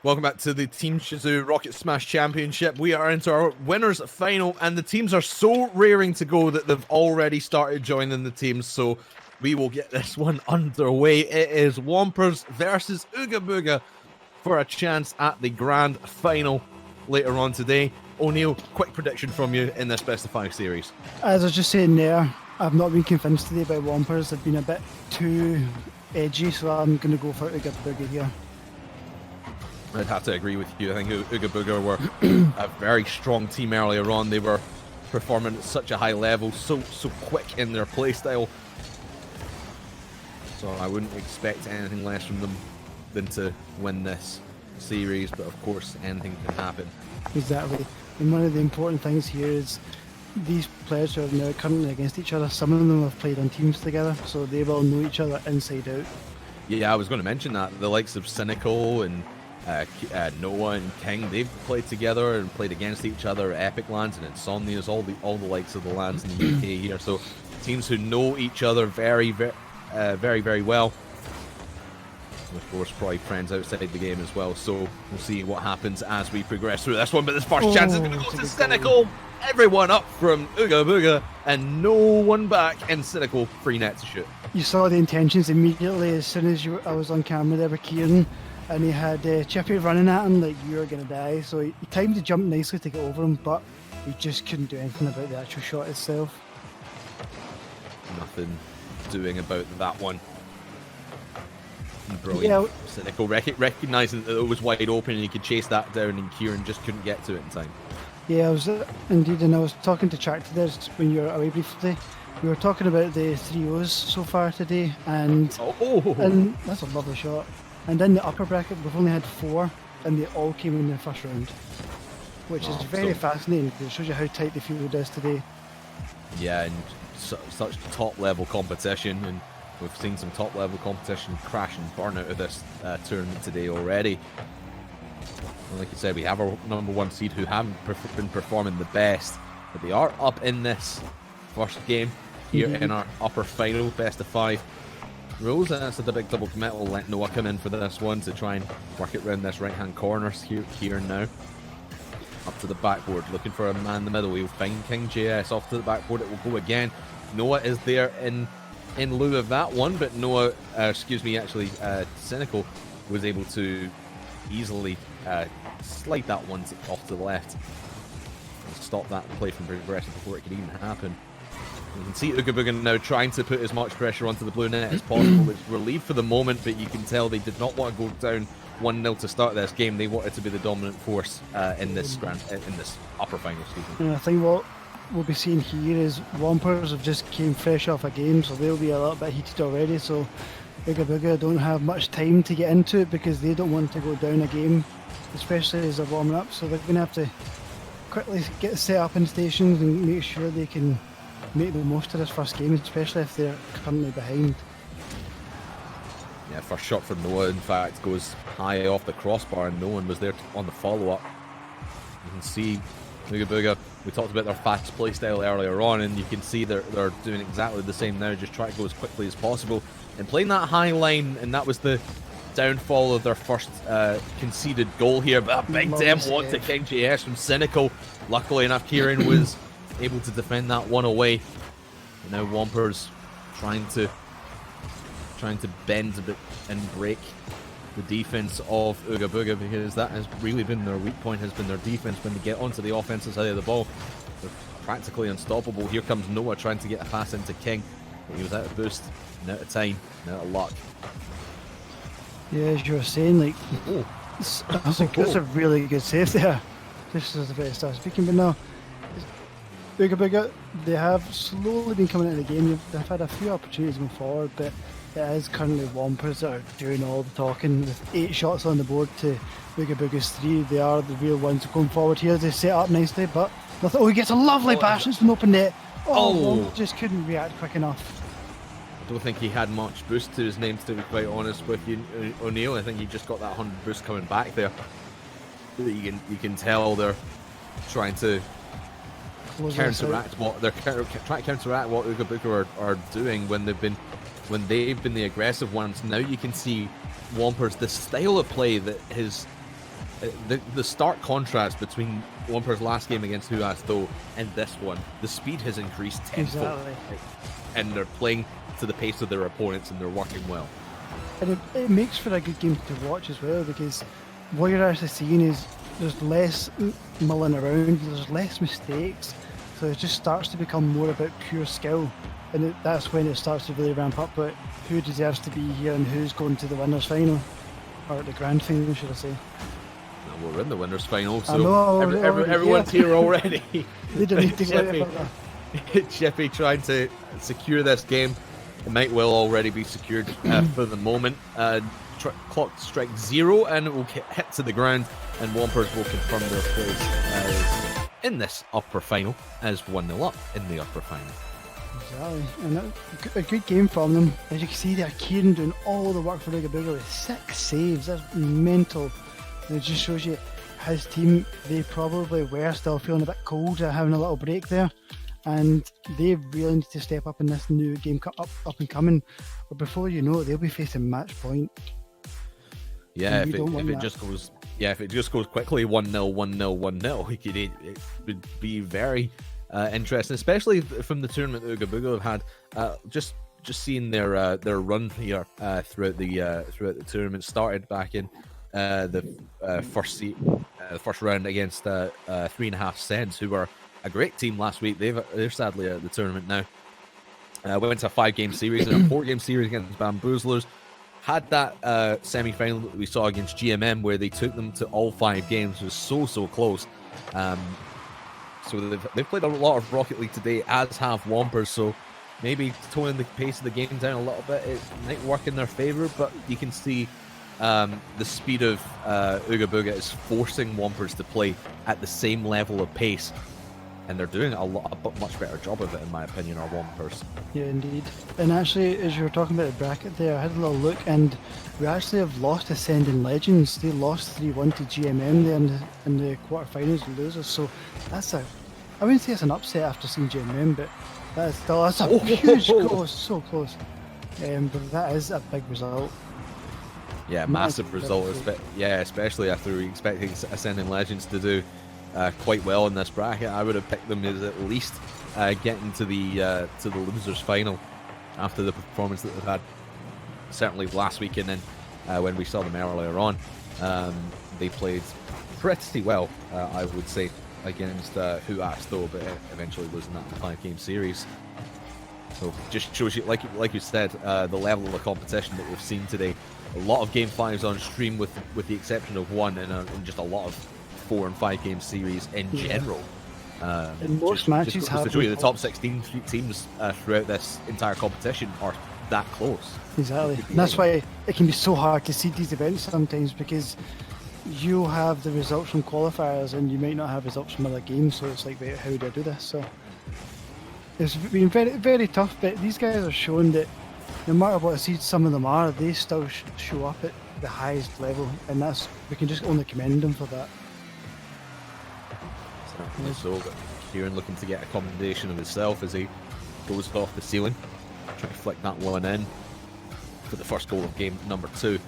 Welcome back to the Team Shazoo Rocket Smash Championship. We are into our winners final, and the teams are so raring to go that they've already started joining the teams, so we will get this one underway. It is Wompers versus Ooga Booga for a chance at the grand final later on today. O'Neill, quick prediction from you in this best of 5 series. As I was just saying there, I've not been convinced today by Wompers. They've been a bit too edgy, so I'm going to go for Ooga Booga here. I'd have to agree with you. I think Ooga Booga were a very strong team earlier on. They were performing at such a high level, so quick in their playstyle. So I wouldn't expect anything less from them than to win this series, but of course anything can happen. Exactly. And one of the important things here is these players who are now currently against each other, some of them have played on teams together, so they will know each other inside out. Yeah, I was going to mention that. The likes of Cynical and Noah and King, they've played together and played against each other at Epic Lands and Insomnias, all the likes of the lands in the UK here. So teams who know each other very well. And of course, probably friends outside the game as well. So we'll see what happens as we progress through this one. But this first chance is going to go to Cynical. Everyone up from Ooga Booga and no one back, and Cynical free net to shoot. You saw the intentions immediately as soon as I was on camera there with Kieran, and he had Chippy running at him like you were going to die. So he timed the jump nicely to get over him, but he just couldn't do anything about the actual shot itself. Nothing doing about that one. Brilliant. Yeah. Cynical recognising that it was wide open and he could chase that down, and Kieran just couldn't get to it in time. Yeah, I was indeed, and I was talking to Track today when you were away briefly. We were talking about the 3-0s so far today, and that's a lovely shot. And in the upper bracket, we've only had 4, and they all came in the first round, which is very fascinating because it shows you how tight the field is today. Yeah, and such top-level competition, and we've seen some top-level competition crash and burn out of this tournament today already. And like you said, we have our number 1 seed who haven't been performing the best, but they are up in this first game here in our upper final, best of 5. Rules, and that's the big double commit. We'll let Noah come in for this one to try and work it around this right-hand corner here now. Up to the backboard, looking for a man in the middle. He'll find King JS. Off to the backboard, it will go again. Noah is there in lieu of that one, but Noah, Cynical was able to easily slide that one off to the left and stop that play from progressing before it could even happen. You can see Ooga Booga now trying to put as much pressure onto the blue net as possible. It's relieved for the moment, but you can tell they did not want to go down 1-0 to start this game. They wanted to be the dominant force in this upper final season. And I think what we'll be seeing here is Wompers have just came fresh off a game, so they'll be a little bit heated already. So Ooga Booga don't have much time to get into it because they don't want to go down a game, especially as they're warming up. So they're going to have to quickly get set up in stations and make sure they can make the most of this first game, especially if they're currently behind. Yeah, first shot for Noah, in fact, goes high off the crossbar, and no one was there on the follow-up. You can see Ooga Booga, we talked about their fast play style earlier on, and you can see they're doing exactly the same now, just try to go as quickly as possible and playing that high line, and that was the downfall of their first conceded goal here. But a big damn one to King JS from Cynical. Luckily enough, Kieran was able to defend that one away. And now Wompers trying to bend a bit and break the defense of Ooga Booga, because that has really been their weak point, has been their defense. When they get onto the offensive side of the ball, they're practically unstoppable. Here comes Noah trying to get a pass into King, but he was out of boost, and out of time, and out of luck. Yeah, as you were saying, like, that's a really good save there. This is the very start speaking, but no, Ooga Booga, they have slowly been coming into the game. They've had a few opportunities going forward, but it is currently Wompers that are doing all the talking. With 8 shots on the board to Ooga Booga's 3, they are the real ones going forward here. They set up nicely, but nothing. Oh, he gets a lovely bash. It's an open net. Oh, just couldn't react quick enough. I don't think he had much boost to his name, to be quite honest with you, O'Neill. I think he just got that 100 boost coming back there. You can tell they're trying to counteract what Ooga Booga are doing when they've been the aggressive ones. Now you can see Wompers, the style of play that his the stark contrast between Wompers' last game against Huas though and this one, the speed has increased tenfold. Exactly. And they're playing to the pace of their opponents and they're working well. And it makes for a good game to watch as well, because what you're actually seeing is there's less mulling around, there's less mistakes, so it just starts to become more about pure skill, and that's when it starts to really ramp up. But who deserves to be here and who's going to the winners' final, or the grand final, should I say? Well, we're in the winners' final, I know, so everyone's here already. They don't need to go any further. Chippy trying to secure this game. It might well already be secured for the moment. Clock strikes 0 and it will hit to the ground, and Wompers will confirm their place in this upper final as 1-0 up in the upper final. Exactly, and a good game from them. As you can see there, Kieran doing all the work for Ooga Booga with 6 saves. That's mental. And it just shows you his team, they probably were still feeling a bit cold, having a little break there. And they really need to step up in this new game up and coming. But before you know it, they'll be facing match point. Yeah, if it just goes quickly, 1-0, 1-0, 1-0, it would be very interesting, especially from the tournament that Ooga Booga have had. Just seeing their run here throughout the tournament, started back in the first round against 3.5 Cents, who were a great team last week. They're sadly at the tournament now. Went to a 5-game series and a 4-game series against Bamboozlers. Had that semi-final that we saw against GMM where they took them to all 5 games. It was so close. So they've played a lot of Rocket League today, as have Wompers. So maybe toning the pace of the game down a little bit, it might work in their favor. But you can see the speed of Ooga Booga is forcing Wompers to play at the same level of pace. And they're doing a much better job of it, in my opinion, our Wompers. Yeah, indeed. And actually, as you were talking about the bracket there, I had a little look, and we actually have lost Ascending Legends. They lost 3-1 to GMM there in the quarterfinals and losers. So that's I wouldn't say it's an upset after seeing GMM, but that's a huge close, so close. But that is a big result. Yeah, massive result. Especially after we expecting Ascending Legends to do quite well in this bracket. I would have picked them as at least getting to the losers final after the performance that they've had certainly last week, and then when we saw them earlier on, they played pretty well, I would say, against Huas though, but eventually losing that 5-game series. So just shows you, like you said, the level of competition that we've seen today. A lot of game 5s on stream, with the exception of one, and just a lot of 4 and 5 game series in general. In most matches, to show you, the top 16 teams throughout this entire competition are that close. Exactly, and that's why it can be so hard to see these events sometimes, because you have the results from qualifiers and you might not have results from other games. So it's like, wait, how do I do this? So it's been very, very tough. But these guys are showing that no matter what seeds some of them are, they still show up at the highest level, and we can just only commend them for that. So Kieran looking to get a commendation of himself as he goes off the ceiling, trying to flick that one in for the first goal of game number 2.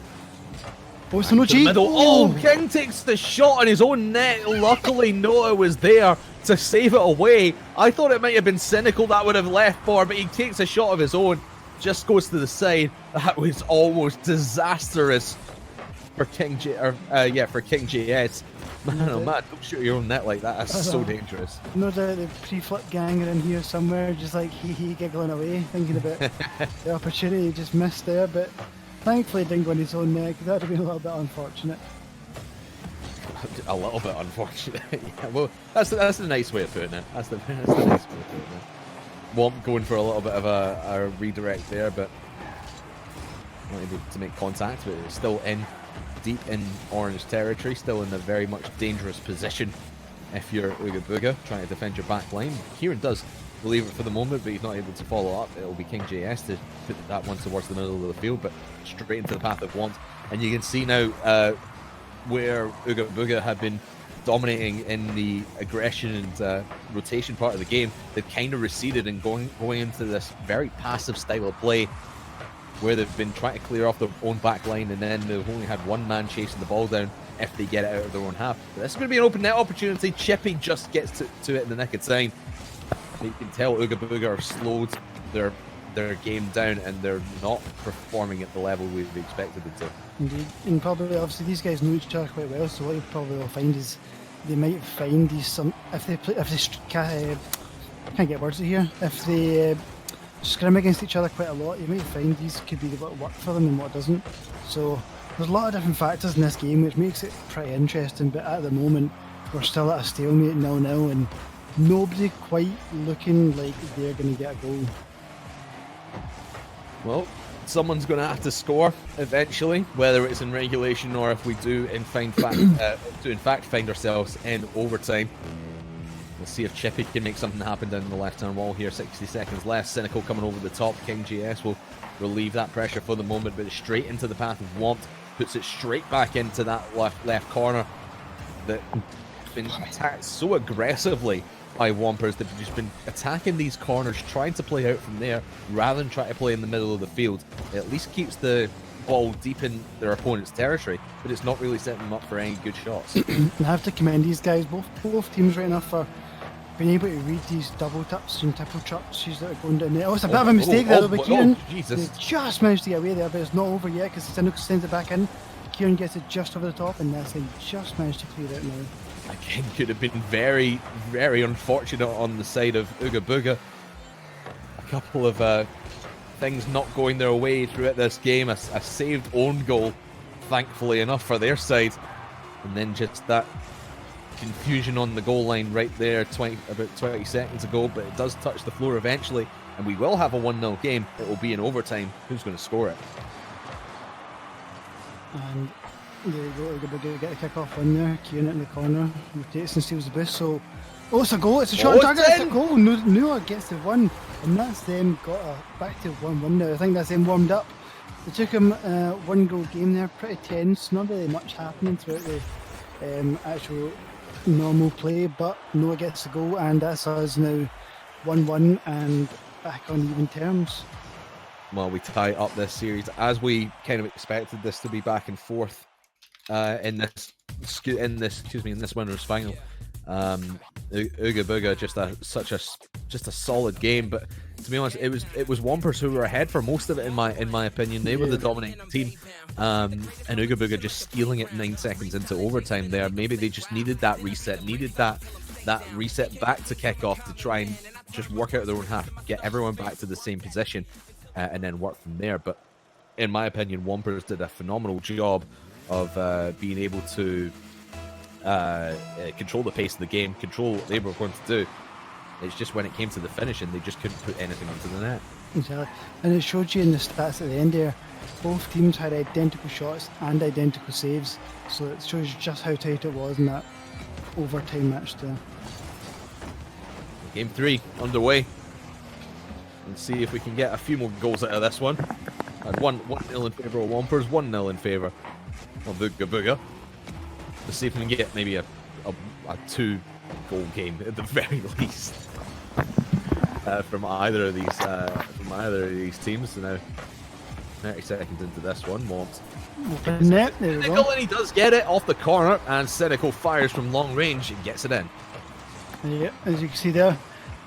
Oh, it's no G. Oh, King takes the shot on his own net. Luckily, Noah was there to save it away. I thought it might have been cynical that would have left for, but he takes a shot of his own, just goes to the side. That was almost disastrous for King JS. Man, oh man, don't shoot your own net like that. That's so dangerous. No doubt the pre-flip gang are in here somewhere, just like hee giggling away, thinking about the opportunity he just missed there. But thankfully, it didn't go in his own neck. That would have been a little bit unfortunate. A little bit unfortunate. Yeah, well, that's the nice way of putting it. That's the nice way of putting it. Womp going for a little bit of a redirect there, but not able to make contact. But it's still deep in orange territory, still in a very much dangerous position if you're Ooga Booga trying to defend your back line. Kieran does believe it for the moment, but he's not able to follow up. It'll be King JS to put that one towards the middle of the field, but straight into the path of Want. And you can see now where Ooga Booga have been dominating in the aggression and rotation part of the game. They've kind of receded and going into this very passive style of play, where they've been trying to clear off their own back line, and then they've only had one man chasing the ball down if they get it out of their own half. But this is going to be an open net opportunity. Chippy just gets to it in the nick of time. You can tell Ooga Booga have slowed their game down, and they're not performing at the level we've expected them to. Indeed, and probably obviously these guys know each other quite well. So what you probably will find is they might find these if they can't get words out here. If they scrim against each other quite a lot, you might find these could be what work for them and what doesn't. So there's a lot of different factors in this game, which makes it pretty interesting. But at the moment, we're still at a stalemate 0-0, and nobody quite looking like they're going to get a goal. Well, someone's going to have to score eventually, whether it's in regulation or if we do in fact find ourselves in overtime. We'll see if Chippy can make something happen down the left-hand wall here. 60 seconds left. Cynical coming over the top. King GS will relieve that pressure for the moment, but it's straight into the path of Womp. Puts it straight back into that left corner that's been attacked so aggressively by Wompers. They've just been attacking these corners, trying to play out from there rather than try to play in the middle of the field. It at least keeps the ball deep in their opponent's territory, but it's not really setting them up for any good shots. I have to commend these guys, both teams right enough, for being able to read these double taps and triple touches that are going down there. Oh, it's a bit of a mistake there, but Kieran, Jesus. They just managed to get away there, but it's not over yet because Cynical sends it back in. Kieran gets it just over the top, and that's it. Just managed to clear it now. Again, could have been very, very unfortunate on the side of Ooga Booga. A couple of things not going their way throughout this game. A saved own goal, thankfully enough for their side. And then just that confusion on the goal line right there about 20 seconds ago. But it does touch the floor eventually. And we will have a 1-0 game. It will be in overtime. Who's going to score it? And there you go, Ooga get the kick-off in there. Kieran in the corner, rotates and steals the boost. So, it's a goal, it's a shot target, it's a goal. Noah gets the one, and that's them got back to 1-1 now. I think that's them warmed up. They took him one goal game there, pretty tense, not really much happening throughout the actual normal play, but Noah gets the goal, and that's us now 1-1 and back on even terms. Well, we tie up this series as we kind of expected this to be back and forth in this winners final. Ooga Booga just a solid game, but to be honest, it was Wompers who were ahead for most of it in my opinion. They were the dominating team, and Ooga Booga just stealing it 9 seconds into overtime there. Maybe they just needed that reset, that reset back to kick off to try and just work out their own half, get everyone back to the same position. And then work from there. But in my opinion, Wompers did a phenomenal job of being able to control the pace of the game, control what they were going to do. It's just when it came to the finish, and they just couldn't put anything into the net. Exactly. And it showed you in the stats at the end there, both teams had identical shots and identical saves. So it shows you just how tight it was in that overtime match there. Game 3 underway. Let's see if we can get a few more goals out of this one. 1-0 in favour of Wompers, 1-0 in favour of Ooga Booga. Let's see if we can get maybe a 2-goal game at the very least from either of these teams. So now 30 seconds into this one, Womps. Open net, there we go. And he does get it off the corner, and Cynical fires from long range and gets it in. Yeah, as you can see there.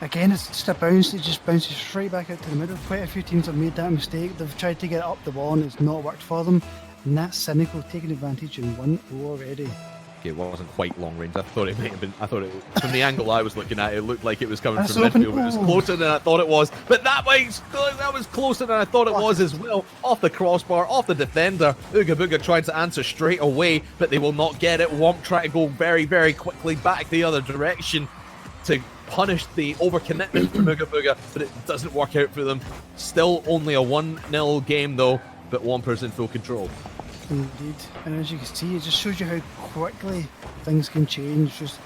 Again, it's just a bounce, it just bounces straight back out to the middle. Quite a few teams have made that mistake. They've tried to get it up the wall and it's not worked for them. And that's Cynical taking advantage in 1-0 already. Okay, it wasn't quite long range. I thought it might have been. From the angle I was looking at, it looked like it was coming from midfield. It was closer than I thought it was. But that was closer than I thought it was as well. Off the crossbar, off the defender. Ooga Booga tried to answer straight away, but they will not get it. Womp tried to go very, very quickly back the other direction to punish the overcommitment from Ooga Booga, but it doesn't work out for them. Still only a 1-0 game though, but Wompers in full control. Indeed, and as you can see, it just shows you how quickly things can change. Just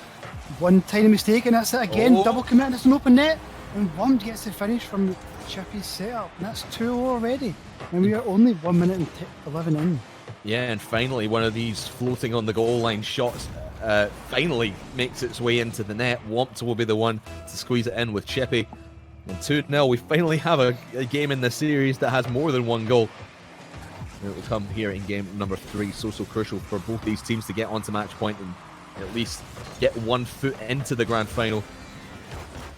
one tiny mistake and that's it again. Double commit, it's an open net, and Womp gets the finish from Chippy's setup, and that's 2-0 already. And we are only 1 minute and 11 in. Yeah, and finally one of these floating on the goal line shots finally makes its way into the net. Womp will be the one to squeeze it in with Chippy. And 2-0, we finally have a game in the series that has more than one goal. It will come here in game number 3. So crucial for both these teams to get onto match point and at least get 1 foot into the grand final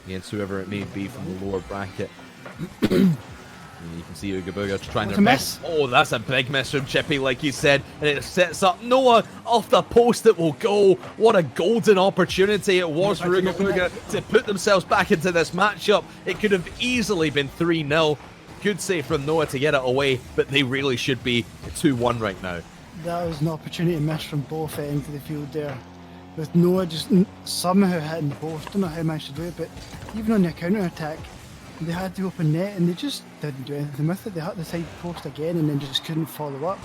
against whoever it may be from the lower bracket. And you can see Ooga Booga trying their best. Oh, that's a big miss from Chippy, like you said. And it sets up Noah off the post that will go. What a golden opportunity it was for Ooga Booga to put themselves back into this matchup. It could have easily been 3-0. Good save from Noah to get it away, but they really should be 2-1 right now. That was an opportunity missed from both ends of the field there. With Noah just somehow hitting the post. Don't know how he managed to do it, but even on their counter-attack, they had the open net and they just didn't do anything with it. They hit the side post again and then just couldn't follow up.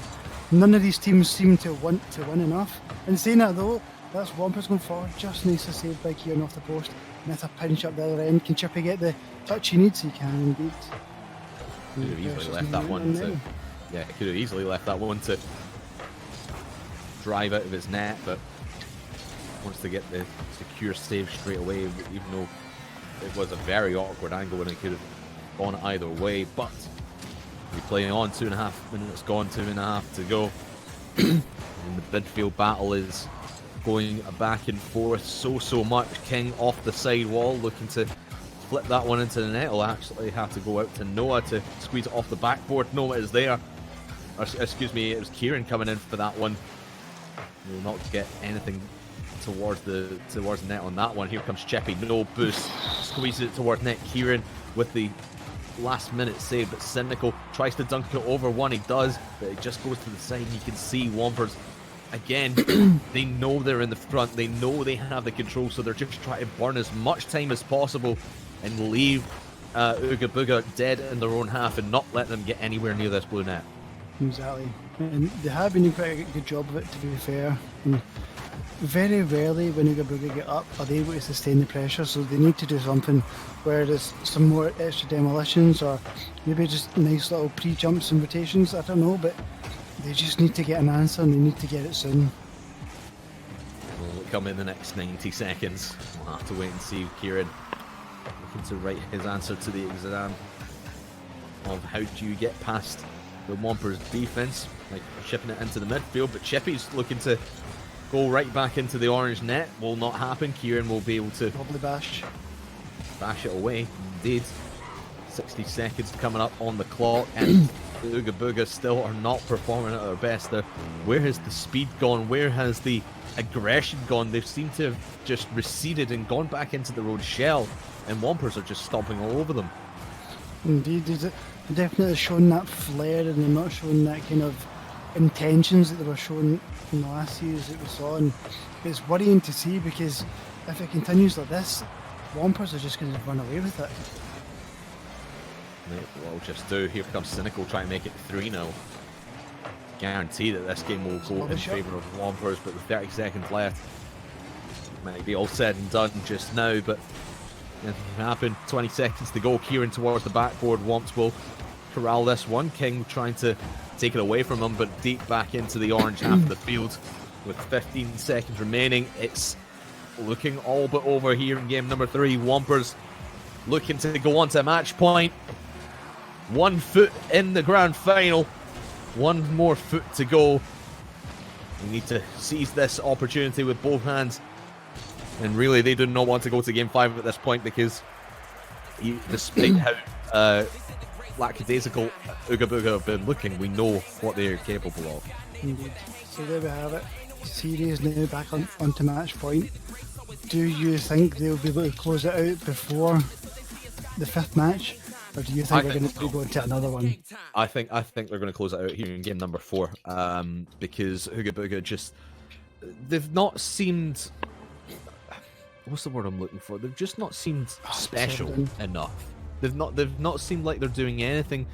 None of these teams seem to want to win enough. And saying that though, that's Wompers going forward. Just nicely saved by Kieran off the post. And that's a pinch up the other end. Can Chippy get the touch he needs? He can indeed. Could have easily left that one to... Yeah, could have easily left that one to drive out of his net, but wants to get the secure save straight away, even though it was a very awkward angle and it could have gone either way. But we play on, 2.5 minutes gone, 2.5 to go. And the midfield battle is going back and forth so much. King off the side wall looking to flip that one into the net. Will actually have to go out to Noah to squeeze it off the backboard. Noah is there. Or, excuse me, it was Kieran coming in for that one. Will not get anything towards the net on that one. Here comes Chippy, no boost, squeezes it towards net. Kieran with the last minute save, but Cynical tries to dunk it over one. He does, but it just goes to the side. And you can see Wompers again. They know they're in the front. They know they have the control, so they're just trying to burn as much time as possible and leave Ooga Booga dead in their own half and not let them get anywhere near this blue net. Exactly, and they have been doing quite a good job of it, to be fair. And very rarely when Ooga Booga get up are they able to sustain the pressure, so they need to do something where there's some more extra demolitions or maybe just nice little pre-jumps and rotations, I don't know, but they just need to get an answer and they need to get it soon. Will come in the next 90 seconds. We'll have to wait and see. Kieran looking to write his answer to the exam of how do you get past the Wompers defense, like shipping it into the midfield, but Chippy's looking to go right back into the orange net. Will not happen. Kieran will be able to probably bash it away. Indeed. 60 seconds coming up on the clock, and the Ooga Booga still are not performing at their best. Where has the speed gone? Where has the aggression gone? They seem to have just receded and gone back into their own shell, and Wompers are just stomping all over them. Indeed, they're definitely showing that flair and they're not showing that kind of intentions that they were showing in the last series that we saw, and it's worrying to see because if it continues like this, Wompers are just going to run away with it. We'll just do. Here comes Cynical trying to make it 3-0. Guarantee that this game will go in favour of Wompers, but with 30 seconds left, it might be all said and done just now, but anything can happen. 20 seconds to go. Kieran towards the backboard. Womps will corral this one. King trying to take it away from him, but deep back into the orange half of the field. With 15 seconds remaining, it's looking all but over here in game number 3. Wompers looking to go on to match point. 1 foot in the grand final. 1 more foot to go. We need to seize this opportunity with both hands. And really, they do not want to go to game 5 at this point because despite how lackadaisical Ooga Booga have been looking, we know what they are capable of. Indeed. So there we have it. Series now back onto match point. Do you think they'll be able to close it out before the 5th match? Or do you think they're going to be going to another one? I think they're going to close it out here in game number 4. Because Ooga Booga just... They've not seemed... What's the word I'm looking for? They've just not seemed special enough. They've not seemed like they're doing anything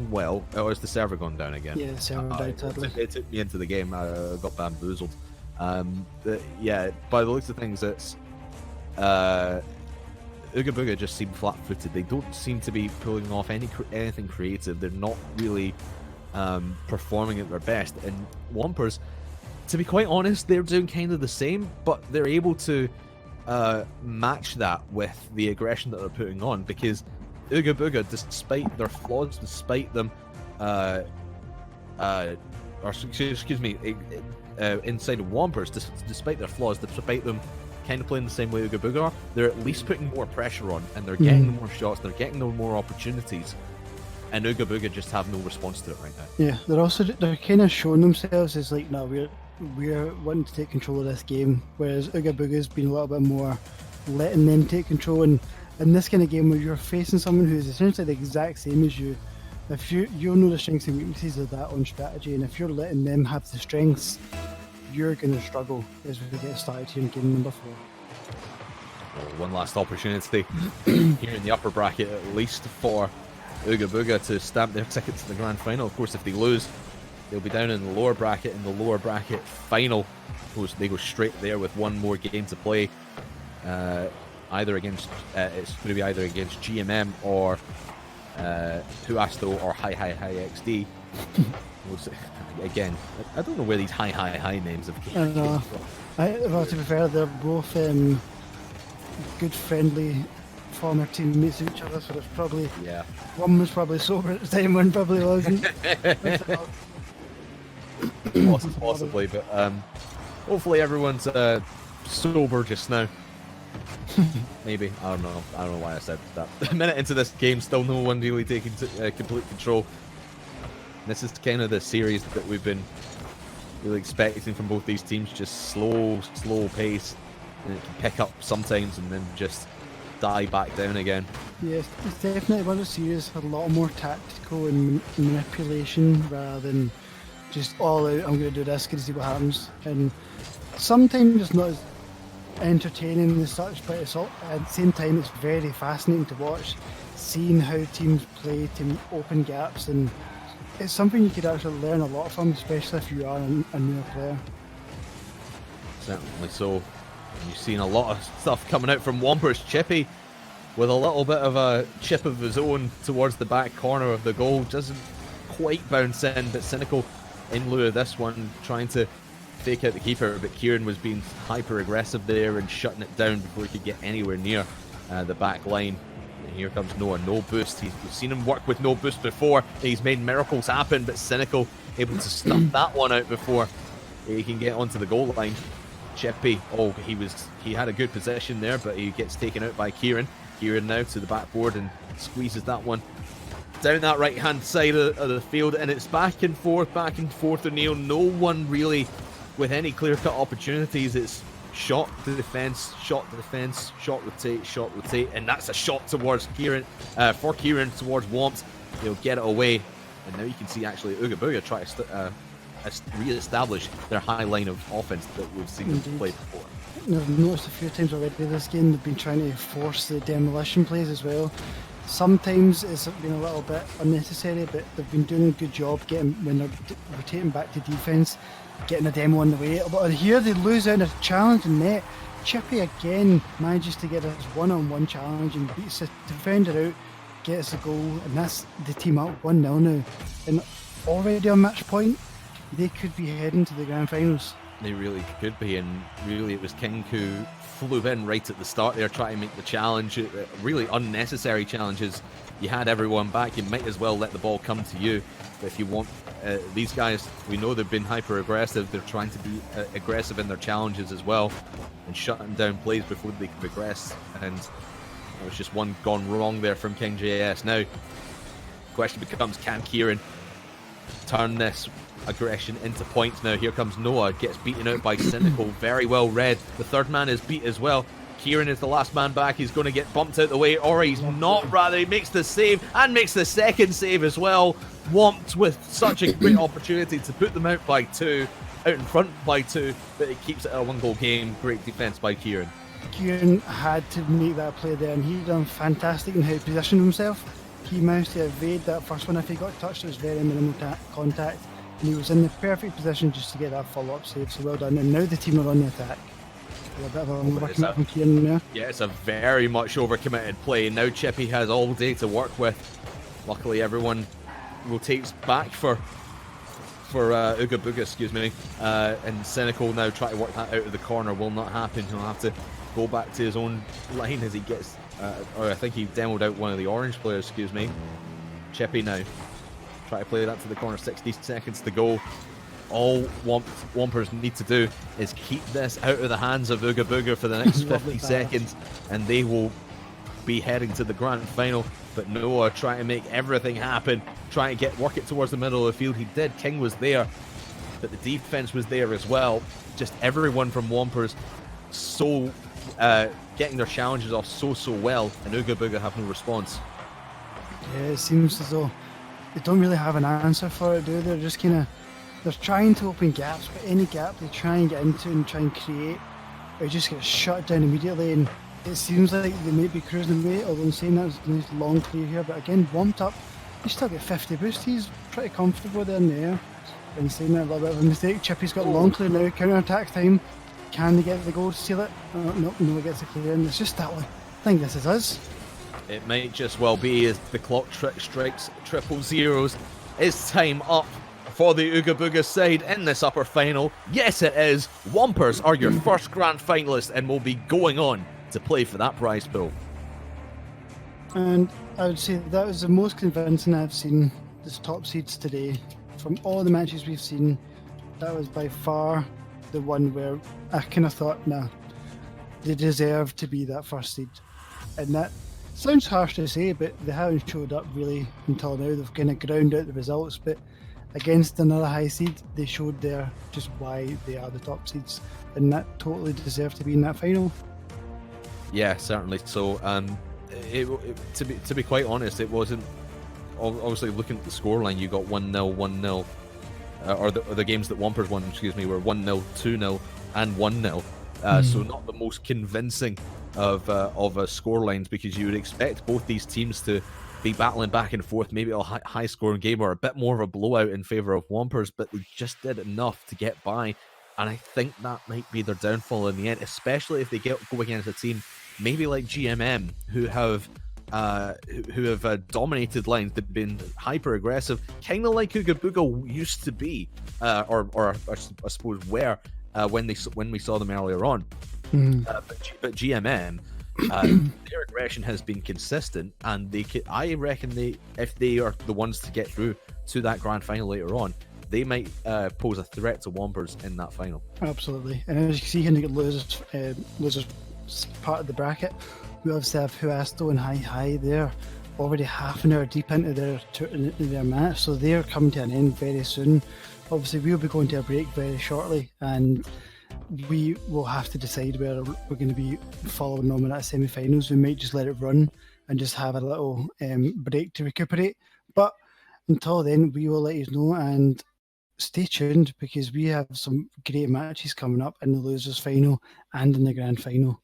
well. Oh, is the server gone down again? Yeah, the server died totally. It took me into the game. I got bamboozled. Yeah, by the looks of things, it's Ooga Booga just seem flat-footed. They don't seem to be pulling off anything creative. They're not really performing at their best. And Wompers, to be quite honest, they're doing kind of the same, but they're able to match that with the aggression that they're putting on, because Ooga Booga, despite their flaws, despite them or excuse me, inside of Wompers, despite their flaws, despite them kind of playing the same way Ooga Booga are, they're at least putting more pressure on, and they're getting more shots, they're getting more opportunities, and Ooga Booga just have no response to it right now. Yeah, they're kind of showing themselves as like, no, we're wanting to take control of this game, whereas Ooga Booga's been a little bit more letting them take control. And in this kind of game where you're facing someone who's essentially the exact same as you, if you'll know the strengths and weaknesses of that on strategy, and if you're letting them have the strengths, you're going to struggle as we get started here in game number 4. One last opportunity here in the upper bracket, at least for Ooga Booga to stamp their ticket to the grand final. Of course, if they lose, they'll be down in the lower bracket. In the lower bracket final, they go straight there with one more game to play. Either against it's going to be either against GMM or Huasto or Hi XD. Again, I don't know where these Hi names have came from. Well, to be fair, they're both good, friendly former teammates of each other, so it's probably one was probably sober at the time, one probably wasn't. Possibly, but hopefully everyone's sober just now. Maybe. I don't know why I said that. A minute into this game, still no one really taking complete control. This is kind of the series that we've been really expecting from both these teams. Just slow pace, and it can pick up sometimes and then just die back down again. Yes, it's definitely one of the series with a lot more tactical and manipulation rather than just all out, I'm going to do this, going to see what happens. And sometimes it's not as entertaining as such, but it's all, at the same time it's very fascinating to watch, seeing how teams play to open gaps, and it's something you could actually learn a lot from, especially if you are a newer player. Certainly so. You've seen a lot of stuff coming out from Wompers. Chippy with a little bit of a chip of his own towards the back corner of the goal, doesn't quite bounce in, but Cynical in lieu of this one trying to fake out the keeper, but Kieran was being hyper aggressive there and shutting it down before he could get anywhere near the back line. And here comes Noah, no boost. We've seen him work with no boost before. He's made miracles happen, but Cynical able to stump that one out before he can get onto the goal line. Chippy, he had a good position there, but he gets taken out by Kieran. Kieran now to the backboard and squeezes that one down that right hand side of the field, and it's back and forth O'Neill. No one really with any clear-cut opportunities. It's shot to defense, shot rotate, and that's a shot towards Kieran, for Kieran towards Womps. He'll get it away, and now you can see actually Ooga Booga try to re-establish their high line of offense that we've seen them play before. I've noticed a few times already this game they've been trying to force the demolition plays as well. Sometimes it's been a little bit unnecessary, but they've been doing a good job getting, when they're rotating back to defence, getting a demo on the way. But here they lose out a challenge in net. Chippy again manages to get his one-on-one challenge and beats the defender out, gets the goal, and that's the team up 1-0 now. And already on match point, they could be heading to the grand finals. They really could be, and really it was King who flew in right at the start there trying to make the challenge. Really unnecessary challenges. You had everyone back, you might as well let the ball come to you. But if you want, these guys, we know they've been hyper aggressive. They're trying to be aggressive in their challenges as well and shutting down plays before they can progress. And it was just one gone wrong there from King JS. Now, the question becomes, can Kieran turn this aggression into points? Now here comes Noah, gets beaten out by Cynical, very well read. The third man is beat as well. Kieran is the last man back. He's going to get bumped out the way, or he's not, rather. He makes the save and makes the second save as well. Womped with such a great opportunity to put them out by 2, out in front by 2, but it keeps it a 1-goal game. Great defense by Kieran. Kieran had to make that play there, and he done fantastic in how he positioned himself. He managed to evade that first one. If he got touched, it was very minimal contact, and he was in the perfect position just to get that follow-up save, so well done. And now the team are on the attack. A bit of a overcommitment from Kieran there. Yeah, it's a very much overcommitted play. Now Chippy has all day to work with. Luckily everyone rotates back for Ooga Booga, excuse me. And Cynical now try to work that out of the corner. Will not happen. He'll have to go back to his own line as he gets, or I think he demoed out one of the orange players, excuse me. Chippy now Try to play that to the corner. 60 seconds to go. All Wompers need to do is keep this out of the hands of Ooga Booga for the next 50 seconds, and they will be heading to the grand final. But Noah trying to make everything happen, trying to work it towards the middle of the field. He did. King was there, but the defense was there as well. Just everyone from Wompers so getting their challenges off so well, and Ooga Booga have no response. Yeah, it seems as though they don't really have an answer for it, do they? They're just kind of, they're trying to open gaps, but any gap they try and get into and try and create, it just gets shut down immediately. And it seems like they might be cruising away, although in saying that, there's a nice long clear here. But again, Warmed Up, he still get 50 boost. He's pretty comfortable there in the air. And saying that, a little bit of a mistake. Chippy's got long clear now, counter attack time. Can they get the goal to seal it? Nope, no, it gets the clear. And it's just that one. I think this is us. It might just well be as the clock strikes triple zeros. It's time up for the Ooga Booga side in this upper final. Yes, it is. Wompers are your first grand finalists and will be going on to play for that prize pool. And I would say that was the most convincing I've seen this top seeds today. From all the matches we've seen, that was by far the one where I kind of thought, nah, they deserve to be that first seed. And that sounds harsh to say, but they haven't showed up really until now. They've kind of ground out the results, but against another high seed, they showed there just why they are the top seeds, and that totally deserve to be in that final. Yeah, certainly. So, to be quite honest, it wasn't. Obviously, looking at the scoreline, you got 1-0, 1-0, or the games that Wompers won, were 1-0, 2-0, and 1-0. So not the most convincing of scorelines, because you would expect both these teams to be battling back and forth, maybe a high scoring game or a bit more of a blowout in favour of Wompers, but they just did enough to get by, and I think that might be their downfall in the end, especially if they go against a team maybe like GMM, who have dominated lines. They've been hyper aggressive, kind of like Ooga Booga used to be, or I suppose were when we saw them earlier on. But GMM, their aggression has been consistent, and I reckon if they are the ones to get through to that grand final later on, they might pose a threat to Wompers in that final. Absolutely. And as you can see here, the losers part of the bracket, we obviously have Huasto and Hi. They're already half an hour deep into their match, so they're coming to an end very soon. Obviously, we'll be going to a break very shortly, and we will have to decide whether we're going to be following on in that semi-finals. We might just let it run and just have a little break to recuperate. But until then, we will let you know, and stay tuned, because we have some great matches coming up in the losers final and in the grand final.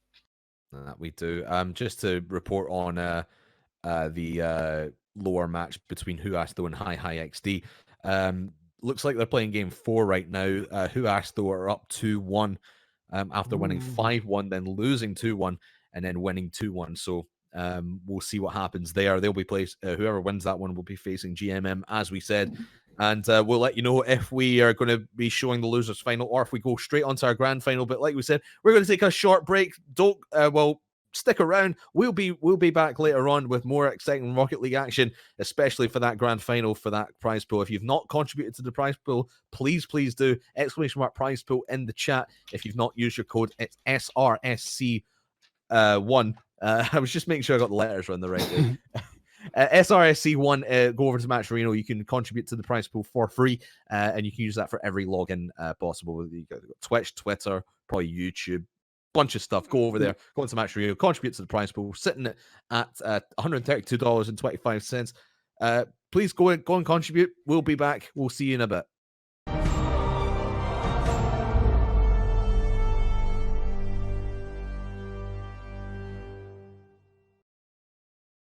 That we do. Just to report on the lower match between Huasto and Hi XD. Looks like they're playing game 4 right now. Huasto are up 2-1 after winning 5-1, then losing 2-1, and then winning 2-1. So we'll see what happens there. They'll be whoever wins that one will be facing GMM, as we said. And we'll let you know if we are going to be showing the losers final or if we go straight onto our grand final. But like we said, we're going to take a short break. Don't stick around. We'll be back later on with more exciting Rocket League action, especially for that grand final, for that prize pool. If you've not contributed to the prize pool, please do !prize pool in the chat. If you've not used your code, it's SRSC 1. I was just making sure I got the letters on the right way. SRSC1, go over to Match Reno. You can contribute to the prize pool for free, and you can use that for every login possible. You got Twitch, Twitter, probably YouTube, bunch of stuff. Go over there, go into Match Reno, contribute to the prize pool, sitting at $132.25. Please go and contribute. We'll be back. We'll see you in a bit.